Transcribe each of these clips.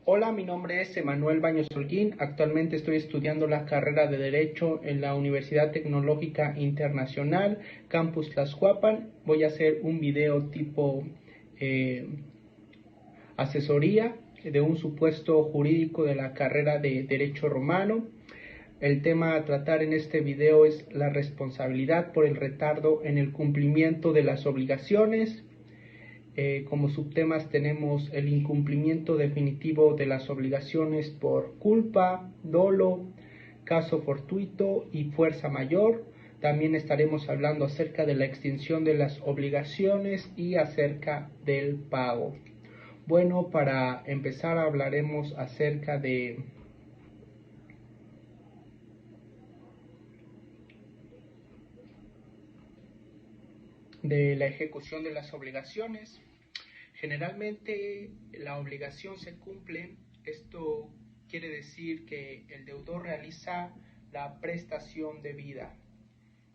Hola, mi nombre es Emanuel Baños Holguín. Actualmente estoy estudiando la carrera de Derecho en la Universidad Tecnológica Internacional, Campus Tlaxcuapan. Voy a hacer un video tipo asesoría de un supuesto jurídico de la carrera de Derecho Romano. El tema a tratar en este video es la responsabilidad por el retardo en el cumplimiento de las obligaciones. Como subtemas tenemos el incumplimiento definitivo de las obligaciones por culpa, dolo, caso fortuito y fuerza mayor. También estaremos hablando acerca de la extinción de las obligaciones y acerca del pago. Bueno, para empezar hablaremos acerca de la ejecución de las obligaciones. Generalmente la obligación se cumple. Esto quiere decir que el deudor realiza la prestación debida.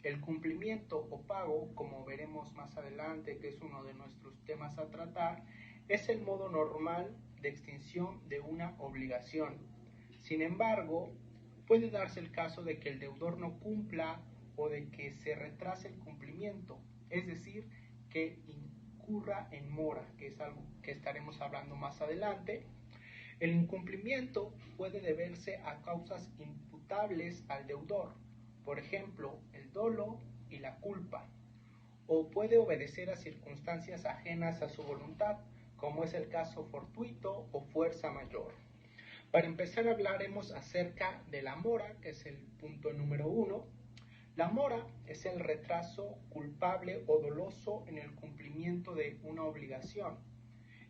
El cumplimiento o pago, como veremos más adelante, que es uno de nuestros temas a tratar, es el modo normal de extinción de una obligación. Sin embargo, puede darse el caso de que el deudor no cumpla o de que se retrase el cumplimiento, es decir, que incurra en mora, que es algo que estaremos hablando más adelante. El incumplimiento puede deberse a causas imputables al deudor, por ejemplo, el dolo y la culpa, o puede obedecer a circunstancias ajenas a su voluntad, como es el caso fortuito o fuerza mayor. Para empezar hablaremos acerca de la mora, que es el punto número 1. La mora es el retraso culpable o doloso en el cumplimiento de una obligación.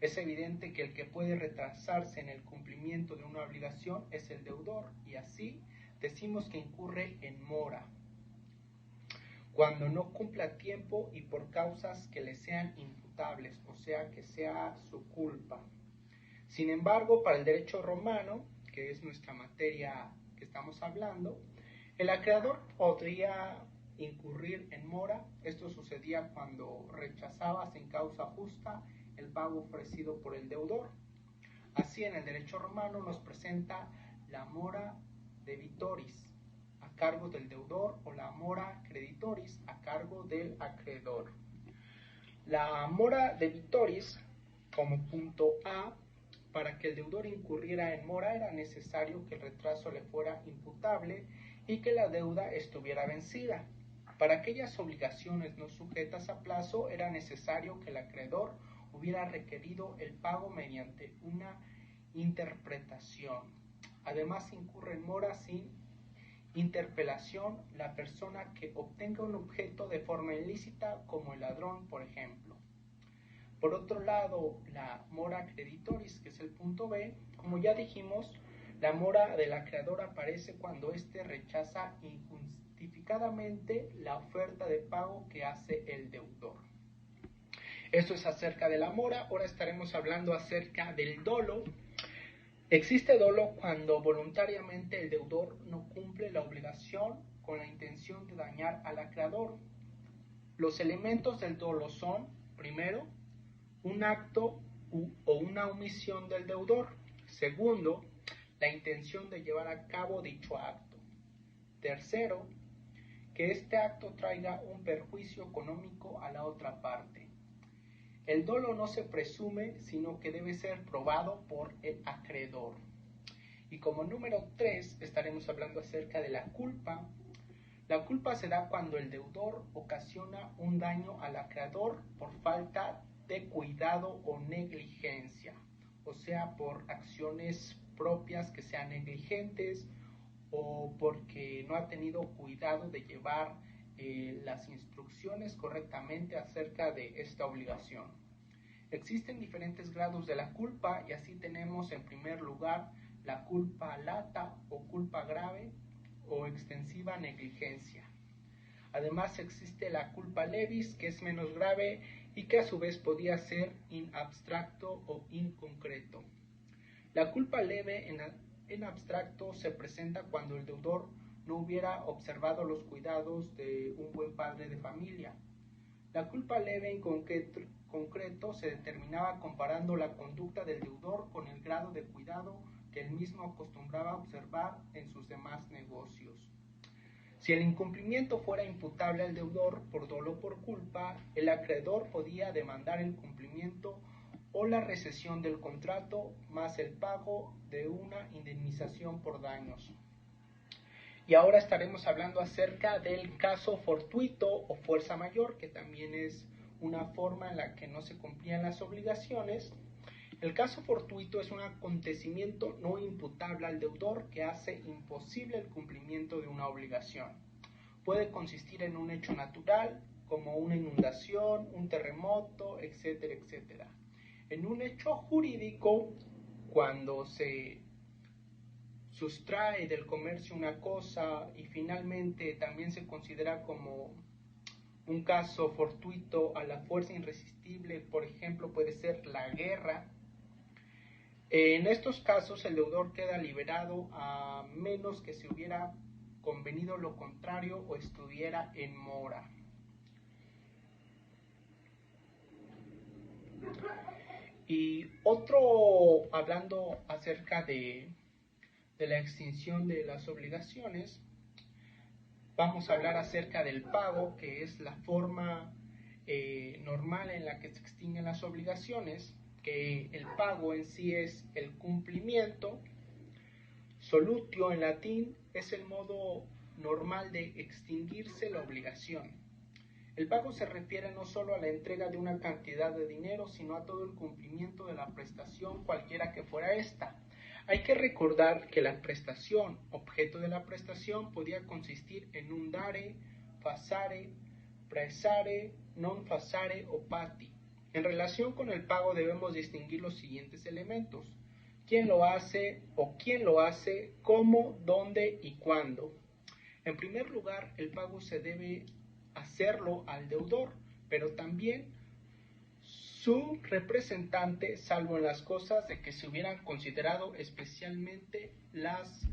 Es evidente que el que puede retrasarse en el cumplimiento de una obligación es el deudor, y así decimos que incurre en mora cuando no cumple a tiempo y por causas que le sean imputables, o sea, que sea su culpa. Sin embargo, para el derecho romano, que es nuestra materia que estamos hablando, el acreedor podría incurrir en mora. Esto sucedía cuando rechazaba sin causa justa el pago ofrecido por el deudor. Así, en el derecho romano nos presenta la mora debitoris a cargo del deudor o la mora creditoris a cargo del acreedor. La mora debitoris, como punto A, para que el deudor incurriera en mora era necesario que el retraso le fuera imputable y que la deuda estuviera vencida. Para aquellas obligaciones no sujetas a plazo era necesario que el acreedor hubiera requerido el pago mediante una interpretación. Además, incurre en mora sin interpelación la persona que obtenga un objeto de forma ilícita, como el ladrón, por ejemplo. Por otro lado, la mora creditoris, que es el punto B, como ya dijimos, la mora del acreedor aparece cuando éste rechaza injustificadamente la oferta de pago que hace el deudor. Esto es acerca de la mora. Ahora estaremos hablando acerca del dolo. Existe dolo cuando voluntariamente el deudor no cumple la obligación con la intención de dañar al acreedor. Los elementos del dolo son, primero, un acto o una omisión del deudor. Segundo, la intención de llevar a cabo dicho acto. Tercero, que este acto traiga un perjuicio económico a la otra parte. El dolo no se presume, sino que debe ser probado por el acreedor. Y como número 3 estaremos hablando acerca de la culpa. La culpa se da cuando el deudor ocasiona un daño al acreedor por falta de cuidado o negligencia, o sea, por acciones propias que sean negligentes o porque no ha tenido cuidado de llevar las instrucciones correctamente acerca de esta obligación. Existen diferentes grados de la culpa y así tenemos en primer lugar la culpa lata o culpa grave o extensiva negligencia. Además existe la culpa levis, que es menos grave y que a su vez podía ser in abstracto o inconcreto. La culpa leve en abstracto se presenta cuando el deudor no hubiera observado los cuidados de un buen padre de familia. La culpa leve concreto se determinaba comparando la conducta del deudor con el grado de cuidado que él mismo acostumbraba a observar en sus demás negocios. Si el incumplimiento fuera imputable al deudor por dolo o por culpa, el acreedor podía demandar el cumplimiento o la rescisión del contrato más el pago de una indemnización por daños. Y ahora estaremos hablando acerca del caso fortuito o fuerza mayor, que también es una forma en la que no se cumplían las obligaciones. El caso fortuito es un acontecimiento no imputable al deudor que hace imposible el cumplimiento de una obligación. Puede consistir en un hecho natural, como una inundación, un terremoto, etcétera, etcétera. En un hecho jurídico, cuando se sustrae del comercio una cosa y finalmente también se considera como un caso fortuito a la fuerza irresistible, por ejemplo, puede ser la guerra. En estos casos el deudor queda liberado a menos que se hubiera convenido lo contrario o estuviera en mora. Y otro, hablando acerca de la extinción de las obligaciones, vamos a hablar acerca del pago, que es la forma normal en la que se extinguen las obligaciones, que el pago en sí es el cumplimiento. Solutio en latín es el modo normal de extinguirse la obligación. El pago se refiere no solo a la entrega de una cantidad de dinero, sino a todo el cumplimiento de la prestación, cualquiera que fuera esta. Hay que recordar que la prestación, objeto de la prestación, podía consistir en un dare, facere, praesare, non facere o pati. En relación con el pago debemos distinguir los siguientes elementos: quién lo hace o quién lo hace, cómo, dónde y cuándo. En primer lugar, el pago se debe hacerlo al deudor, pero también su representante, salvo en las cosas de que se hubieran considerado especialmente las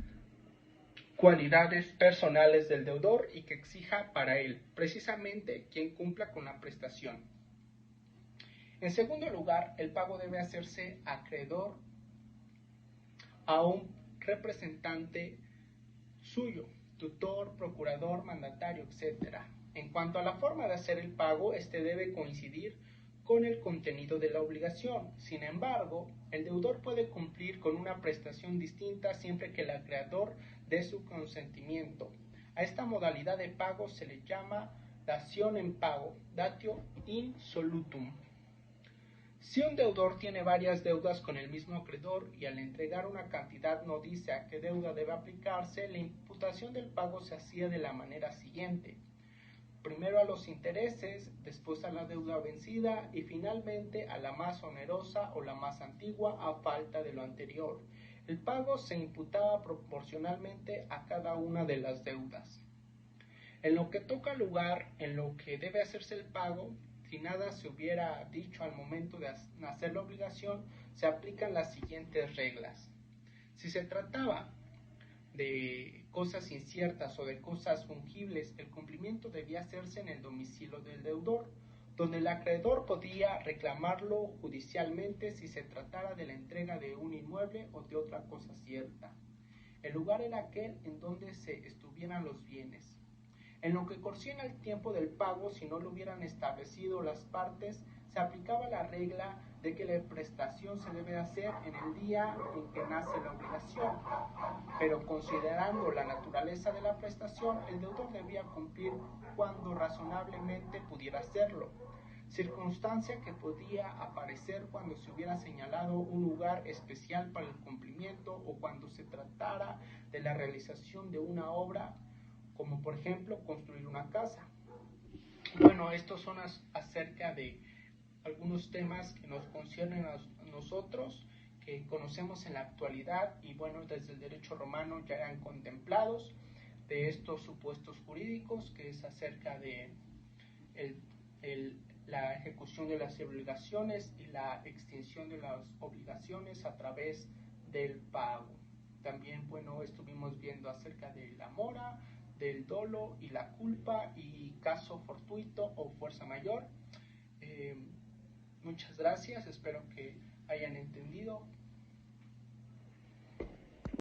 cualidades personales del deudor y que exija para él, precisamente, quien cumpla con la prestación. En segundo lugar, el pago debe hacerse acreedor a un representante suyo, tutor, procurador, mandatario, etc. En cuanto a la forma de hacer el pago, este debe coincidir con el contenido de la obligación. Sin embargo, el deudor puede cumplir con una prestación distinta siempre que el acreedor dé su consentimiento. A esta modalidad de pago se le llama dación en pago, datio in solutum. Si un deudor tiene varias deudas con el mismo acreedor y al entregar una cantidad no dice a qué deuda debe aplicarse, la imputación del pago se hacía de la manera siguiente: primero a los intereses, después a la deuda vencida y finalmente a la más onerosa o la más antigua a falta de lo anterior. El pago se imputaba proporcionalmente a cada una de las deudas. En lo que toca lugar, en lo que debe hacerse el pago, si nada se hubiera dicho al momento de hacer la obligación, se aplican las siguientes reglas. Si se trataba de cosas inciertas o de cosas fungibles, el cumplimiento debía hacerse en el domicilio del deudor, donde el acreedor podía reclamarlo judicialmente si se tratara de la entrega de un inmueble o de otra cosa cierta. El lugar era aquel en donde se estuvieran los bienes. En lo que concierne al tiempo del pago, si no lo hubieran establecido las partes, se aplicaba la regla de que la prestación se debe hacer en el día en que nace la obligación, pero considerando la naturaleza de la prestación, el deudor debía cumplir cuando razonablemente pudiera hacerlo, circunstancia que podía aparecer cuando se hubiera señalado un lugar especial para el cumplimiento o cuando se tratara de la realización de una obra, como por ejemplo construir una casa. Bueno, estos son acerca de algunos temas que nos conciernen a nosotros, que conocemos en la actualidad y bueno, desde el derecho romano ya eran contemplados, de estos supuestos jurídicos, que es acerca de la ejecución de las obligaciones y la extinción de las obligaciones a través del pago. También, bueno, estuvimos viendo acerca de la mora, del dolo y la culpa y caso fortuito o fuerza mayor. Muchas gracias, espero que hayan entendido